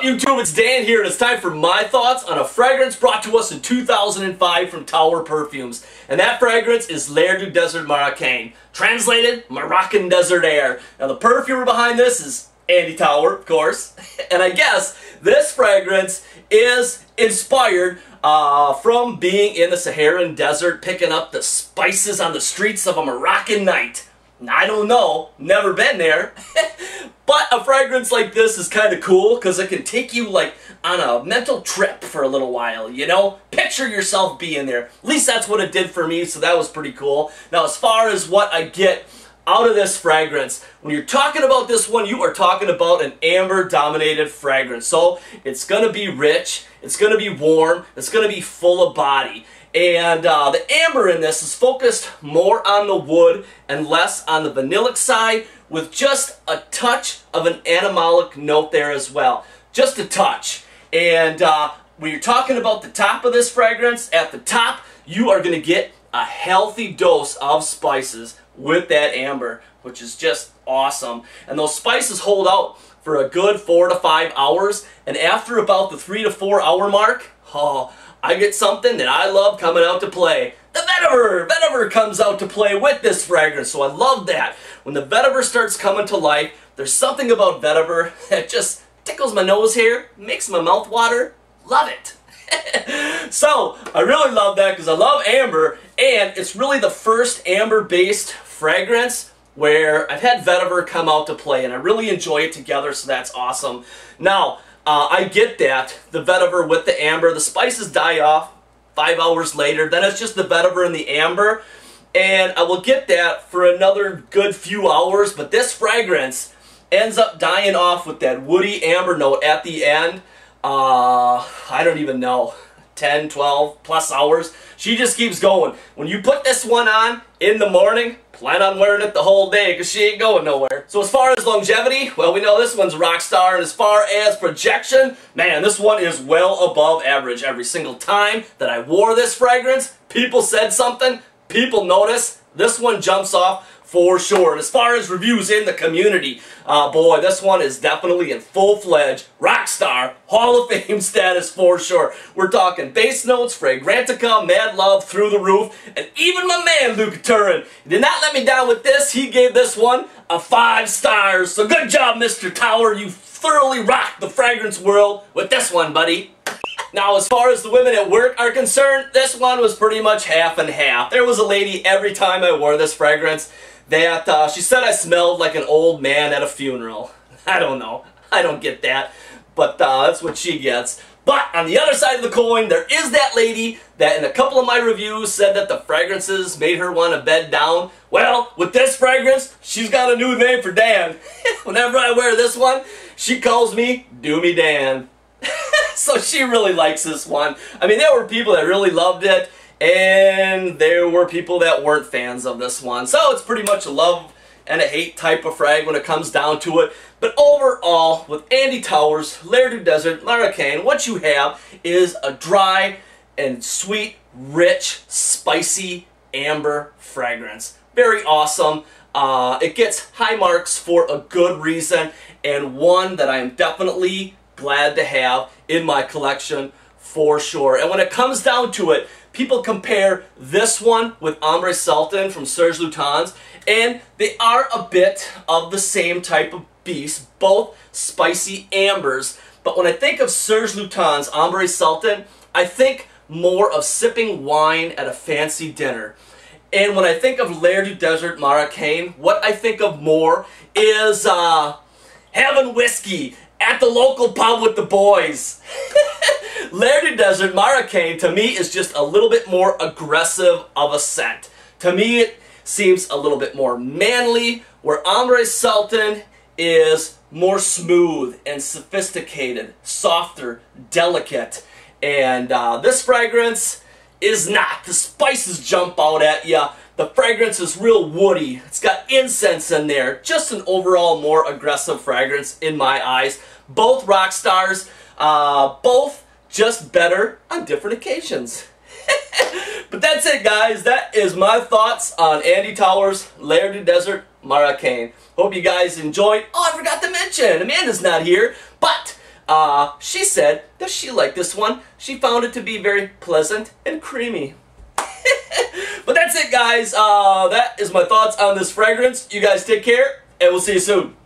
YouTube? It's Dan here, and it's time for my thoughts on a fragrance brought to us in 2005 from Tower Perfumes. And that fragrance is L'air du Desert Marocain. Translated, Moroccan Desert Air. Now the perfumer behind this is Andy Tower, of course. And I guess this fragrance is inspired from being in the Saharan desert, picking up the spices on the streets of a Moroccan night. I don't know, never been there, but a fragrance like this is kind of cool because it can take you like on a mental trip for a little while, you know? Picture yourself being there. At least that's what it did for me, so that was pretty cool. Now as far as what I get out of this fragrance, when you're talking about this one, you are talking about an amber-dominated fragrance. So it's going to be rich, it's going to be warm, it's going to be full of body. And the amber in this is focused more on the wood and less on the vanillic side, with just a touch of an animalic note there as well. Just a touch. And when you're talking about the top of this fragrance, at the top you are going to get a healthy dose of spices with that amber, which is just awesome. And those spices hold out for a good 4 to 5 hours, and after about the 3 to 4 hour mark, I get something that I love coming out to play. The vetiver! Vetiver comes out to play with this fragrance, so I love that. When the vetiver starts coming to life, there's something about vetiver that just tickles my nose hair, makes my mouth water. Love it. So, I really love that because I love amber, and it's really the first amber-based fragrance where I've had vetiver come out to play, and I really enjoy it together, so that's awesome. Now, I get that, the vetiver with the amber, the spices die off 5 hours later, then it's just the vetiver and the amber, and I will get that for another good few hours, but this fragrance ends up dying off with that woody amber note at the end. I don't even know, 10, 12 plus hours. She just keeps going. When you put this one on in the morning, plan on wearing it the whole day because she ain't going nowhere. So as far as longevity, well, we know this one's a rock star. And as far as projection, man, this one is well above average. Every single time that I wore this fragrance, people said something, people noticed. This one jumps off for sure. And as far as reviews in the community, boy, this one is definitely in full-fledged rock star, Hall of Fame status for sure. We're talking bass notes, Fragrantica, Mad Love through the roof, and even my man, Luca Turin, did not let me down with this. He gave this one a 5 stars. So good job, Mr. Tower. You thoroughly rocked the fragrance world with this one, buddy. Now, as far as the women at work are concerned, this one was pretty much half and half. There was a lady every time I wore this fragrance that she said I smelled like an old man at a funeral. I don't know. I don't get that. But that's what she gets. But on the other side of the coin, there is that lady that in a couple of my reviews said that the fragrances made her want to bed down. Well, with this fragrance, she's got a new name for Dan. Whenever I wear this one, she calls me Doomy Dan. So she really likes this one. I mean, there were people that really loved it, and there were people that weren't fans of this one. So it's pretty much a love and a hate type of frag when it comes down to it. But overall, with Andy Tower's L'air du Desert Marocain, what you have is a dry and sweet, rich, spicy amber fragrance. Very awesome. It gets high marks for a good reason, and one that I am definitely glad to have in my collection for sure. And when it comes down to it, people compare this one with Ambre Sultan from Serge Lutens, and they are a bit of the same type of beast, both spicy ambers. But when I think of Serge Lutens' Ambre Sultan, I think more of sipping wine at a fancy dinner. And when I think of L'air du Desert Marocain, what I think of more is having whiskey at the local pub with the boys. L'air du Desert Marocain to me is just a little bit more aggressive of a scent. To me it seems a little bit more manly, where Ambre Sultan is more smooth and sophisticated, softer, delicate. And this fragrance is not. The spices jump out at you. The fragrance is real woody. It's got incense in there. Just an overall more aggressive fragrance in my eyes. Both rock stars, both just better on different occasions. But that's it, guys. That is my thoughts on Andy Tower's L'air du Desert Marocain. Hope you guys enjoyed. Oh, I forgot to mention, Amanda's not here, but she said that she liked this one. She found it to be very pleasant and creamy. But that's it, guys. That is my thoughts on this fragrance. You guys take care, and we'll see you soon.